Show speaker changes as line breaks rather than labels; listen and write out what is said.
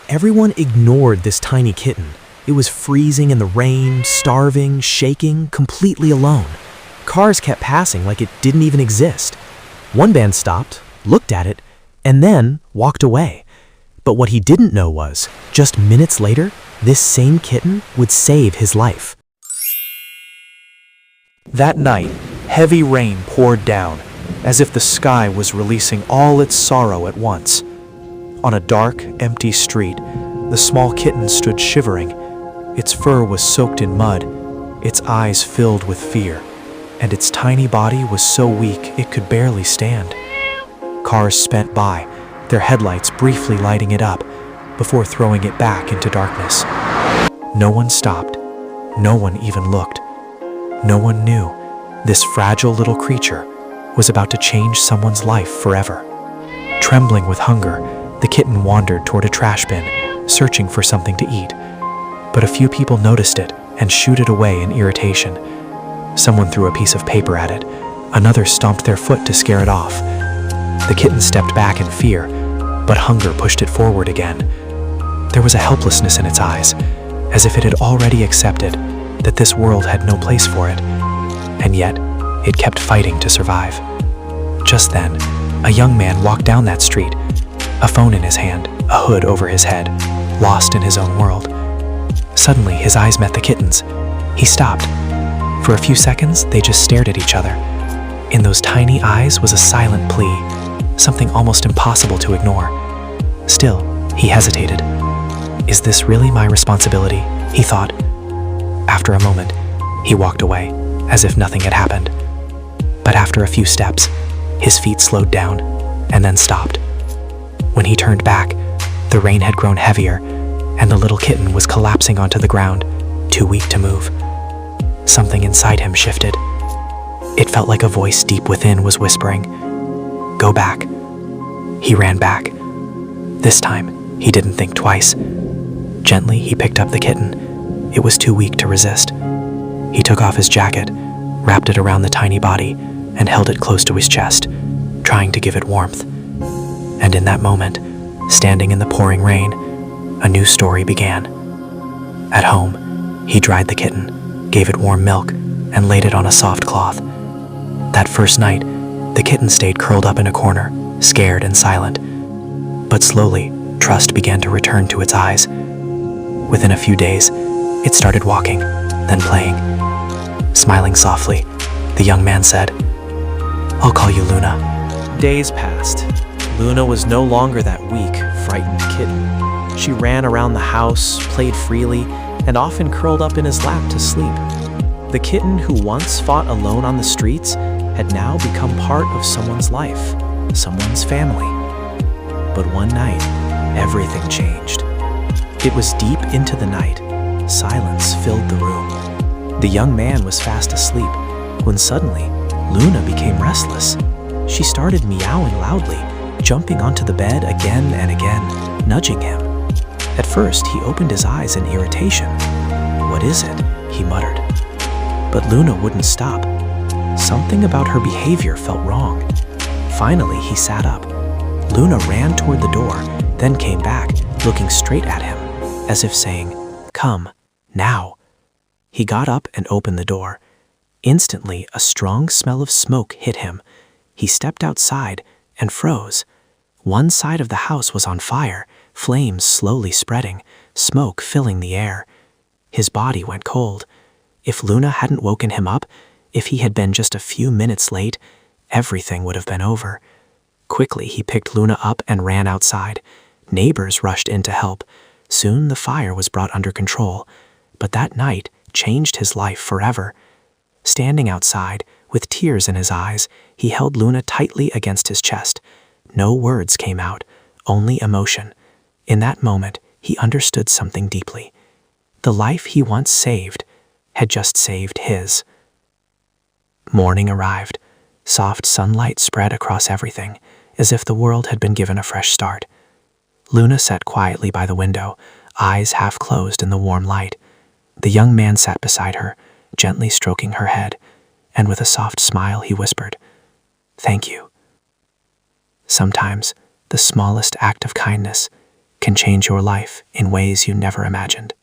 Everyone ignored this tiny kitten. It was freezing in the rain, starving, shaking, completely alone. Cars kept passing like it didn't even exist. One man stopped, looked at it, and then walked away. But what he didn't know was, just minutes later, this same kitten would save his life.
That night, heavy rain poured down, as if the sky was releasing all its sorrow at once. On a dark, empty street, the small kitten stood shivering. Its fur was soaked in mud, its eyes filled with fear, and its tiny body was so weak it could barely stand. Cars sped by, their headlights briefly lighting it up, before throwing it back into darkness. No one stopped. No one even looked. No one knew this fragile little creature was about to change someone's life forever. Trembling with hunger, the kitten wandered toward a trash bin, searching for something to eat. But a few people noticed it and shooed it away in irritation. Someone threw a piece of paper at it. Another stomped their foot to scare it off. The kitten stepped back in fear, but hunger pushed it forward again. There was a helplessness in its eyes, as if it had already accepted that this world had no place for it, and yet it kept fighting to survive. Just then, a young man walked down that street, a phone in his hand, a hood over his head, lost in his own world. Suddenly, his eyes met the kitten's. He stopped. For a few seconds, they just stared at each other. In those tiny eyes was a silent plea, something almost impossible to ignore. Still, he hesitated. Is this really my responsibility? He thought. After a moment, he walked away, as if nothing had happened. But after a few steps, his feet slowed down and then stopped. When he turned back, the rain had grown heavier, and the little kitten was collapsing onto the ground, too weak to move. Something inside him shifted. It felt like a voice deep within was whispering, "Go back." He ran back. This time, he didn't think twice. Gently, he picked up the kitten. It was too weak to resist. He took off his jacket, wrapped it around the tiny body, and held it close to his chest, trying to give it warmth. And in that moment, standing in the pouring rain, a new story began. At home, he dried the kitten, gave it warm milk, and laid it on a soft cloth. That first night, the kitten stayed curled up in a corner, scared and silent. But slowly, trust began to return to its eyes. Within a few days, it started walking, then playing. Smiling softly, the young man said, "I'll call you Luna."
Days passed. Luna was no longer that weak, frightened kitten. She ran around the house, played freely, and often curled up in his lap to sleep. The kitten who once fought alone on the streets had now become part of someone's life, someone's family. But one night, everything changed. It was deep into the night. Silence filled the room. The young man was fast asleep when suddenly Luna became restless. She started meowing loudly, jumping onto the bed again and again, nudging him. At first, he opened his eyes in irritation. "What is it?" he muttered. But Luna wouldn't stop. Something about her behavior felt wrong. Finally, he sat up. Luna ran toward the door, then came back, looking straight at him, as if saying, "Come, now." He got up and opened the door. Instantly, a strong smell of smoke hit him. He stepped outside and froze. One side of the house was on fire, flames slowly spreading, smoke filling the air. His body went cold. If Luna hadn't woken him up, if he had been just a few minutes late, everything would have been over. Quickly, he picked Luna up and ran outside. Neighbors rushed in to help. Soon, the fire was brought under control. But that night changed his life forever. Standing outside, with tears in his eyes, he held Luna tightly against his chest. No words came out, only emotion. In that moment, he understood something deeply. The life he once saved had just saved his. Morning arrived. Soft sunlight spread across everything, as if the world had been given a fresh start. Luna sat quietly by the window, eyes half closed in the warm light. The young man sat beside her, gently stroking her head, and with a soft smile he whispered, "Thank you." Sometimes, the smallest act of kindness can change your life in ways you never imagined.